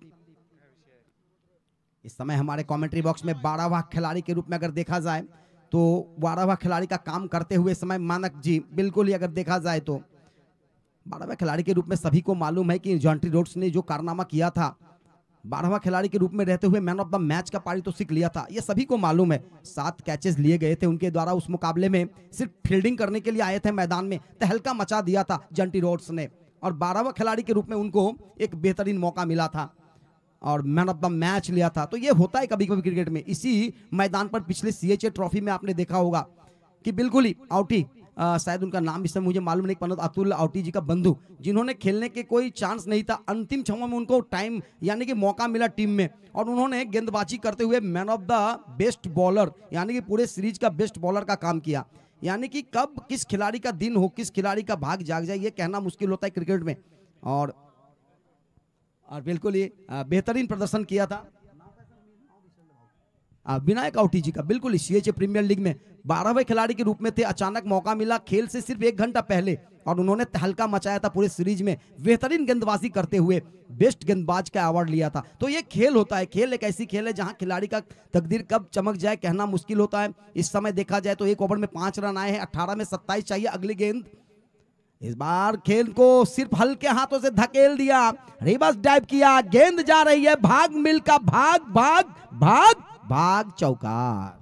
इस समय हमारे कमेंट्री बॉक्स में 12वां खिलाड़ी के रूप में अगर देखा जाए तो 12वां खिलाड़ी का काम करते हुए समय मानक जी. बिल्कुल ही अगर देखा जाए तो 12वें खिलाड़ी के रूप में सभी को मालूम है कि जॉन्टी रोड्स ने जो कारनामा किया था, 12वां खिलाड़ी के रूप में रहते हुए मैन ऑफ द मैच का पारितोषिक लिया था, ये सभी को मालूम है. 7 कैचेस लिए गए थे उनके द्वारा. उस मुकाबले में सिर्फ फील्डिंग करने के लिए आए थे मैदान में. तहलका मचा दिया था जॉन्टी रोड्स ने और 12वां खिलाड़ी के रूप में उनको एक बेहतरीन मौका मिला था और मैन ऑफ द मैच लिया था. तो ये होता है कभी कभी क्रिकेट में. इसी मैदान पर पिछले CHA ट्रॉफी में आपने देखा होगा कि बिल्कुल ही आउटी, शायद उनका नाम इस समय मुझे मालूम नहीं, परंतु अतुल आउटी जी का बंधु, जिन्होंने खेलने के कोई चांस नहीं था. अंतिम क्षणों में उनको टाइम यानी कि मौका मिला टीम में और उन्होंने गेंदबाजी करते हुए man of the best bowler यानी कि पूरे सीरीज का बेस्ट बॉलर का काम किया. यानी कि कब किस खिलाड़ी का दिन हो, किस खिलाड़ी का भाग जाग जाए, ये कहना मुश्किल होता है क्रिकेट में. और बिल्कुल ही बेहतरीन प्रदर्शन किया था विनायक आउटी जी का. बिल्कुल CHA प्रीमियर लीग में 12वें खिलाड़ी के रूप में थे. अचानक मौका मिला खेल से सिर्फ 1 घंटा पहले और उन्होंने तहलका मचाया था पूरे सीरीज में. बेहतरीन गेंदबाजी करते हुए बेस्ट गेंदबाज का अवार्ड लिया था. तो ये खेल होता है. खेल एक ऐसी खेल है जहां खिलाड़ी का तकदीर कब चमक जाए कहना मुश्किल होता है. इस समय देखा जाए तो 1 ओवर में 5 रन आए हैं. 18 में 27 चाहिए. अगली गेंद इस बार खेल को सिर्फ हल्के हाथों से धकेल दिया, रिवर्स डाइव किया. गेंद जा रही है भाग मिल का. भाग भाग भाग भाग चौका.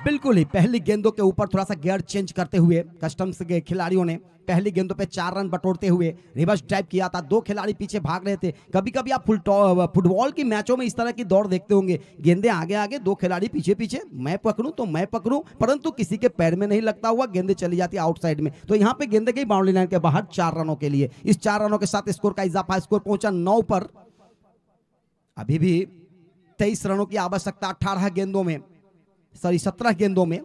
बिल्कुल ही पहली गेंदों के ऊपर थोड़ा सा गियर चेंज करते हुए कस्टम्स के खिलाड़ियों ने पहली गेंदों पे 4 रन बटोरते हुए रिवर्स ड्राइव किया था. 2 खिलाड़ी पीछे भाग रहे थे. कभी कभी आप फुटबॉल की मैचों में इस तरह की दौड़ देखते होंगे. गेंदें आगे आगे, 2 खिलाड़ी पीछे पीछे, मैं पकड़ूं तो मैं पकड़ूं, परंतु किसी के पैर में नहीं लगता हुआ गेंदें चली जाती आउटसाइड में. तो यहाँ पे गेंदें गई बाउंड्री लाइन के बाहर 4 रनों के लिए. इस 4 रनों के साथ स्कोर का इजाफा, स्कोर पहुंचा 9 पर. अभी भी 23 रनों की आवश्यकता 18 गेंदों में, सॉरी 17 गेंदों में.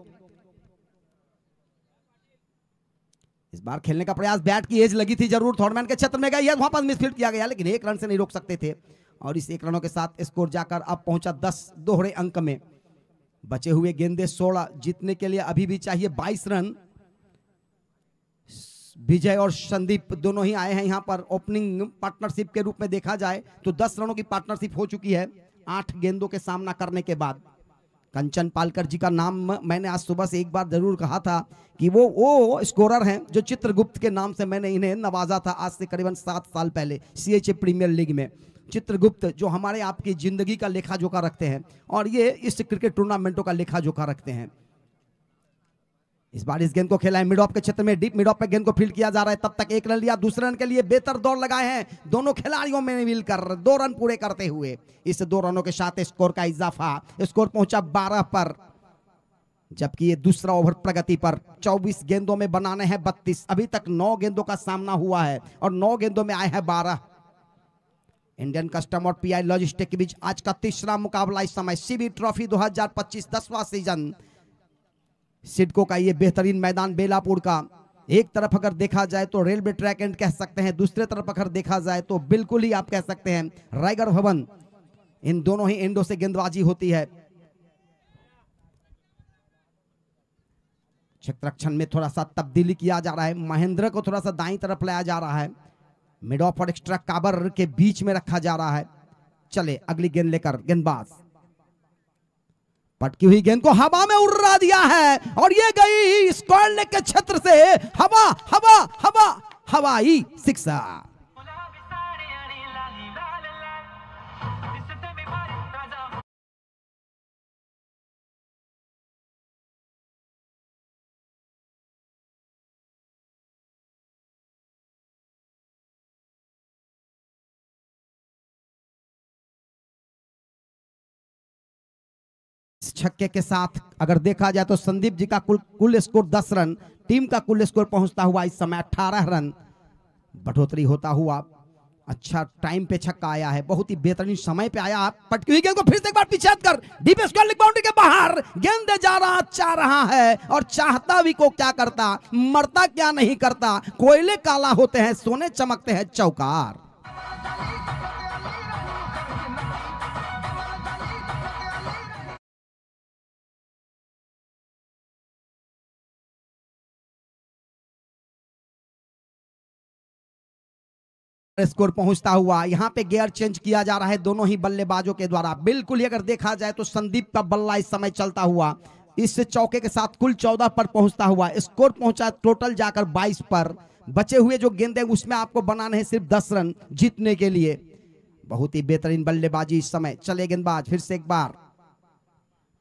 इस बार खेलने का प्रयास, बैट की एज लगी थी जरूर, थॉर्डमैन के क्षेत्र में गई है, वहां पर मिसफील्ड किया गया लेकिन 1 रन से नहीं रोक सकते थे. और इस 1 रनों के साथ स्कोर जाकर अब पहुंचा 10 दोहरे अंक में. बचे हुए गेंदे 16, जीतने के लिए अभी भी चाहिए 22 रन. विजय और संदीप दोनों ही आए हैं यहां पर ओपनिंग पार्टनरशिप के रूप में. देखा जाए तो 10 रनों की पार्टनरशिप हो चुकी है 8 गेंदों के सामना करने के बाद. कंचन पालकर जी का नाम मैंने आज सुबह से एक बार जरूर कहा था कि वो स्कोरर हैं जो चित्रगुप्त के नाम से मैंने इन्हें नवाजा था आज से करीबन 7 साल पहले CHA प्रीमियर लीग में. चित्रगुप्त जो हमारे आपकी जिंदगी का लेखा जोखा रखते हैं और ये इस क्रिकेट टूर्नामेंटों का लेखा जोखा रखते हैं. इस बार इस गेंद को खेला है मिड ऑफ के क्षेत्र में, डीप मिड ऑफ पे गेंद को फील्ड किया जा रहा है। तब तक 1 रन लिया, दूसरे रन के लिए बेहतर दौड़ लगाए हैं दोनों खिलाड़ियों में मिलकर 2 रन पूरे करते हुए। इस 2 रनों के साथ स्कोर का इजाफा, स्कोर पहुंचा 12 पर, जबकि ये दूसरा ओवर प्रगति पर। 24 गेंदों में बनाने हैं 32, अभी तक 9 गेंदों का सामना हुआ है और 9 गेंदों में आए हैं 12। इंडियन कस्टम और पीआई लॉजिस्टिक के बीच आज का तीसरा मुकाबला इस समय सीबी ट्रॉफी 2025 10वां सीजन। सिडको का ये बेहतरीन मैदान बेलापुर का, एक तरफ अगर देखा जाए तो रेलवे ट्रैक एंड कह सकते हैं, दूसरे तरफ अगर देखा जाए तो बिल्कुल ही आप कह सकते हैं रायगढ़ भवन। इन दोनों ही एंडों से गेंदबाजी होती है। क्षेत्ररक्षण में थोड़ा सा तब्दीली किया जा रहा है, महेंद्र को थोड़ा सा दाईं तरफ लाया जा रहा है, मिड ऑफ और एक्स्ट्रा काबर के बीच में रखा जा रहा है। चले अगली गेंद लेकर गेंदबाज, पटकी हुई गेंद को हवा में उड़ा दिया है और ये गई स्क्वायर लेग के क्षेत्र से हवा हवा हवा हवाई सिक्सर। छक्के के साथ अगर देखा जाए तो संदीप जी का कुल स्कोर 10 रन, टीम का कुल स्कोर पहुंचता हुआ इस समय 18 रन, बढ़ोतरी होता हुआ। अच्छा टाइम पे छक्का आया है, बहुत ही बेहतरीन समय पे आया। पटकी हुई गेंद को फिर से एक बार पीछे कर डीप स्क्वायर लेग बाउंड्री के बाहर गेंद जा रहा, चाह रहा है और चाहता भी को क्या करता, मरता क्या नहीं करता। कोयले काला होते हैं, सोने चमकते हैं, चौकार। स्कोर पहुंचता हुआ, यहां पे गियर चेंज किया जा रहा है दोनों ही बल्लेबाजों के द्वारा। बिल्कुल ही अगर देखा जाए तो संदीप का बल्ला इस समय चलता हुआ इस चौके के साथ कुल 14 पर पहुंचता हुआ, स्कोर पहुंचा टोटल जाकर 22 पर। बचे हुए जो गेंदे उसमें आपको बनाने हैं सिर्फ 10 रन जीतने के लिए। बहुत ही बेहतरीन बल्लेबाजी इस समय। चले गेंदबाज फिर से एक बार,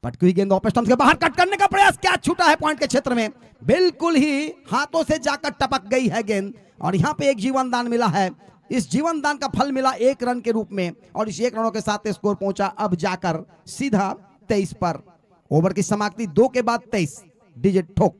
पटकी हुई गेंद ऑफ स्टंप के बाहर कट करने का प्रयास, क्या छूटा है पॉइंट के क्षेत्र में, बिल्कुल ही हाथों से जाकर टपक गई है गेंद और यहां पे एक जीवन दान मिला है। इस जीवन दान का फल मिला 1 रन के रूप में और इस 1 रनों के साथ स्कोर पहुंचा अब जाकर सीधा 23 पर। ओवर की समाप्ति 2 के बाद 23 डिजिट ठोक।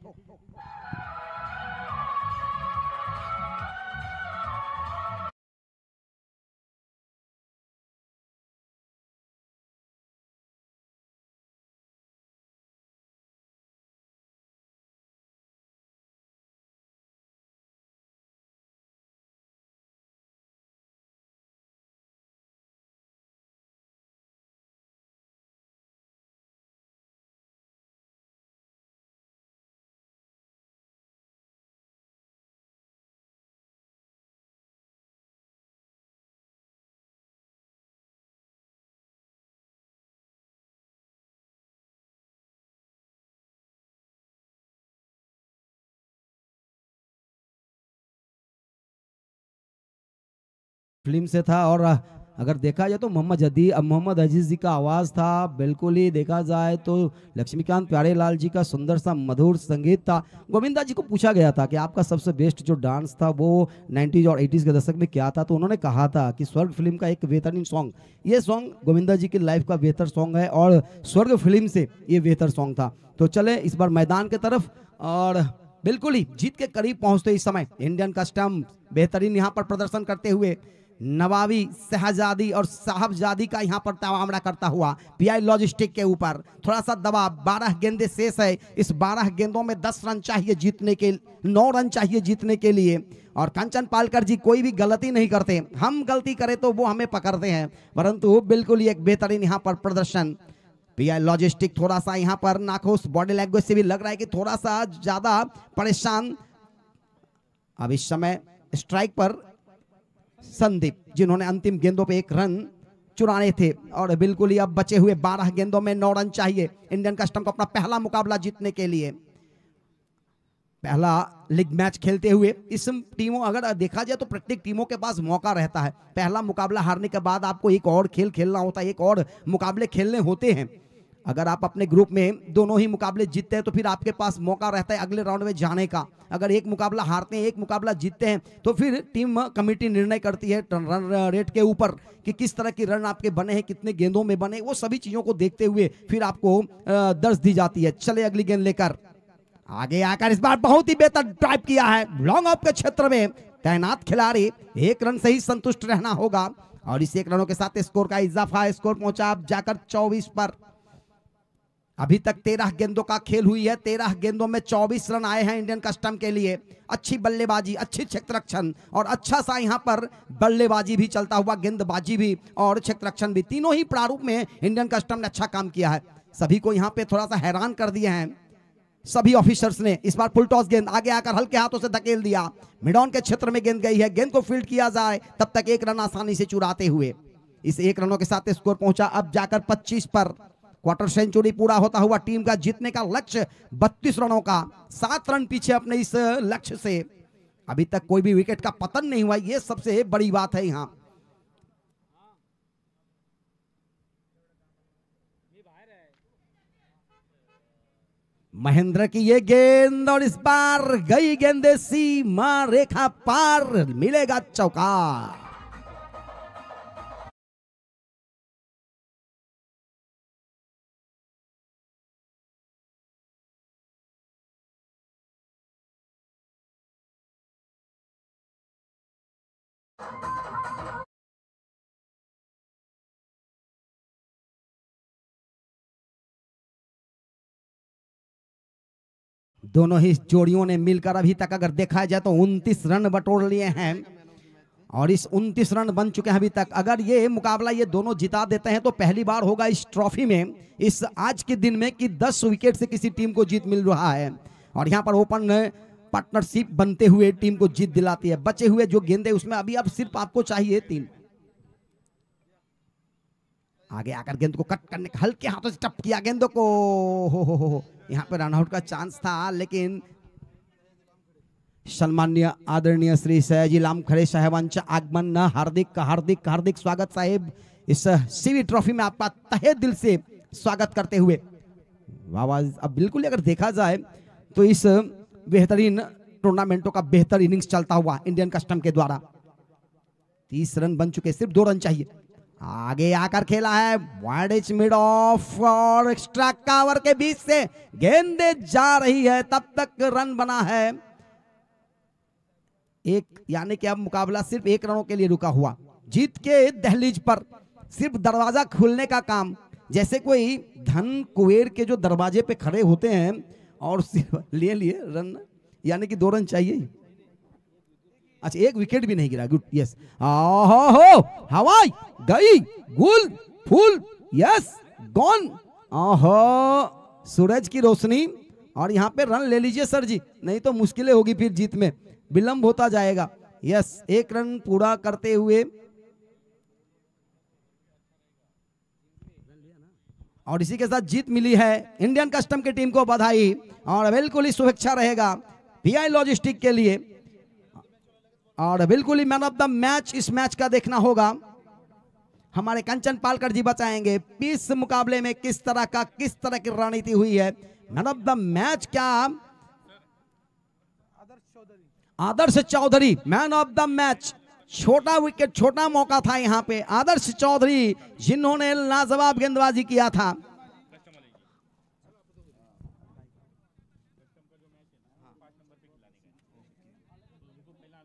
फिल्म से था और अगर देखा जाए तो मोहम्मद अजीज जी का आवाज़ था। बिल्कुल ही देखा जाए तो लक्ष्मीकांत प्यारेलाल जी का सुंदर सा मधुर संगीत था। गोविंदा जी को पूछा गया था कि आपका सबसे बेस्ट जो डांस था वो 90s और 80s के दशक में क्या था, तो उन्होंने कहा था कि स्वर्ग फिल्म का एक बेहतरीन सॉन्ग, ये सॉन्ग गोविंदा जी की लाइफ का बेहतर सॉन्ग है और स्वर्ग फिल्म से ये बेहतर सॉन्ग था। तो चले इस बार मैदान की तरफ और बिल्कुल ही जीत के करीब पहुंचते इस समय इंडियन कस्टम बेहतरीन यहाँ पर प्रदर्शन करते हुए नवाबी शहजादी और साहबजादी का यहां पर तामामड़ा करता हुआ पीआई लॉजिस्टिक के ऊपर थोड़ा सा दबाव। 12 गेंदे शेष है, इस 12 गेंदों में 10 रन चाहिए जीतने के, 9 रन चाहिए जीतने के लिए। और कंचन पालकर जी कोई भी गलती नहीं करते, हम गलती करें तो वो हमें पकड़ते हैं, परंतु बिल्कुल ही एक बेहतरीन यहां पर प्रदर्शन। पीआई लॉजिस्टिक थोड़ा सा यहां पर नाखुश, बॉडी लैंग्वेज से भी लग रहा है कि थोड़ा सा ज्यादा परेशान। अब इस समय स्ट्राइक पर संदीप, जिन्होंने अंतिम गेंदों पे 1 रन चुराने थे और बिल्कुल ही अब बचे हुए 12 गेंदों में 9 रन चाहिए इंडियन कस्टम को अपना पहला मुकाबला जीतने के लिए। पहला लीग मैच खेलते हुए इस टीमों अगर देखा जाए तो प्रत्येक टीमों के पास मौका रहता है। पहला मुकाबला हारने के बाद आपको एक और खेल खेलना होता है, एक और मुकाबले खेलने होते हैं। अगर आप अपने ग्रुप में दोनों ही मुकाबले जीतते हैं तो फिर आपके पास मौका रहता है अगले राउंड में जाने का। अगर एक मुकाबला हारते हैं, एक मुकाबला जीतते हैं, तो फिर टीम कमेटी निर्णय करती है रन रेट के ऊपर कि किस तरह की रन आपके बने हैं, कितने गेंदों में बने, वो सभी चीजों को देखते हुए फिर आपको दर्ज दी जाती है। चले अगली गेंद लेकर आगे आकर इस बार बहुत ही बेहतर ड्राइव किया है। लॉन्ग ऑफ के क्षेत्र में तैनात खिलाड़ी, एक रन से ही संतुष्ट रहना होगा और इस 1 रनों के साथ स्कोर का इजाफा, स्कोर पहुंचा अब जाकर 24 पर। अभी तक 13 गेंदों का खेल हुई है, 13 गेंदों में 24 रन आए हैं इंडियन कस्टम के लिए। अच्छी बल्लेबाजी, अच्छी क्षेत्ररक्षण और अच्छा सा यहां पर बल्लेबाजी भी चलता हुआ, गेंदबाजी भी और क्षेत्ररक्षण भी, तीनों ही प्रारूप में इंडियन कस्टम ने अच्छा काम किया है। सभी को यहां पे थोड़ा सा हैरान कर दिए हैं सभी ऑफिसर्स ने। इस बार फुल टॉस गेंद आगे आकर हल्के हाथों से धकेल दिया, मिड ऑन के क्षेत्र में गेंद गई है, गेंद को फील्ड किया जाए तब तक 1 रन आसानी से चुराते हुए इस 1 रनों के साथ स्कोर पहुंचा अब जाकर 25 पर। क्वार्टर सेंचुरी पूरा होता हुआ टीम का जीतने का लक्ष्य 32 रनों का, 7 रन पीछे अपने इस लक्ष्य से। अभी तक कोई भी विकेट का पतन नहीं हुआ, यह सबसे बड़ी बात है यहां। महेंद्र की ये गेंद और इस बार गई गेंद सीमा रेखा पार, मिलेगा चौका। दोनों ही जोड़ियों ने मिलकर अभी तक अगर देखा जाए तो 29 रन बटोर लिए हैं और इस 29 रन बन चुके हैं अभी तक। अगर ये मुकाबला ये दोनों जिता देते हैं तो पहली बार होगा इस ट्रॉफी में, इस आज के दिन में, कि 10 विकेट से किसी टीम को जीत मिल रहा है और यहां पर ओपन पार्टनरशिप बनते हुए टीम को जीत दिलाती है। बचे हुए जो गेंदे उसमें अभी अब सिर्फ आपको चाहिए 3। आगे आकर गेंद को कट करने का हल्के हाथों से टप किया गेंदों को, हो यहाँ पे रनआउट का चांस था, लेकिन सन्मान्य आदरणीय श्री सयाजी लामखड़े साहेबांचं आगमन, हार्दिक हार्दिक हार्दिक स्वागत साहेब। इस सीवी ट्रॉफी में आपका तहे दिल से स्वागत करते हुए। वाह, अब बिल्कुल अगर देखा जाए तो इस बेहतरीन टूर्नामेंटों का बेहतर इनिंग्स चलता हुआ इंडियन कस्टम के द्वारा। 30 रन बन चुके, सिर्फ 2 रन चाहिए। आगे आकर खेला है वाइड एज मिड ऑफ और एक्स्ट्रा कवर के बीच से गेंदे जा रही है, तब तक रन बना है एक, यानी कि अब मुकाबला सिर्फ 1 रनों के लिए रुका हुआ। जीत के दहलीज पर सिर्फ दरवाजा खुलने का काम, जैसे कोई धन कुबेर के जो दरवाजे पे खड़े होते हैं और सिर्फ लिए रन, यानी कि 2 रन चाहिए। अच्छा, 1 विकेट भी नहीं गिरा, गुड, यस। हो हवाई गई, गुल फुल, यस, गॉन। सूरज की रोशनी और यहां पे रन ले लीजिए सर जी, नहीं तो मुश्किलें होगी, फिर जीत में विलंब होता जाएगा। यस, 1 रन पूरा करते हुए और इसी के साथ जीत मिली है इंडियन कस्टम की टीम को। बधाई और बिल्कुल ही शुभेच्छा रहेगा पीआई लॉजिस्टिक के लिए और बिल्कुल ही मैन ऑफ द मैच इस मैच का देखना होगा। हमारे कंचन पालकर जी बताएंगे इस मुकाबले में किस तरह की रणनीति हुई है। मैन ऑफ द मैच क्या Adarsh Chaudhary, man of the match. छोटा विकेट, छोटा मौका था यहां पे, आदर्श चौधरी जिन्होंने लाजवाब गेंदबाजी किया था।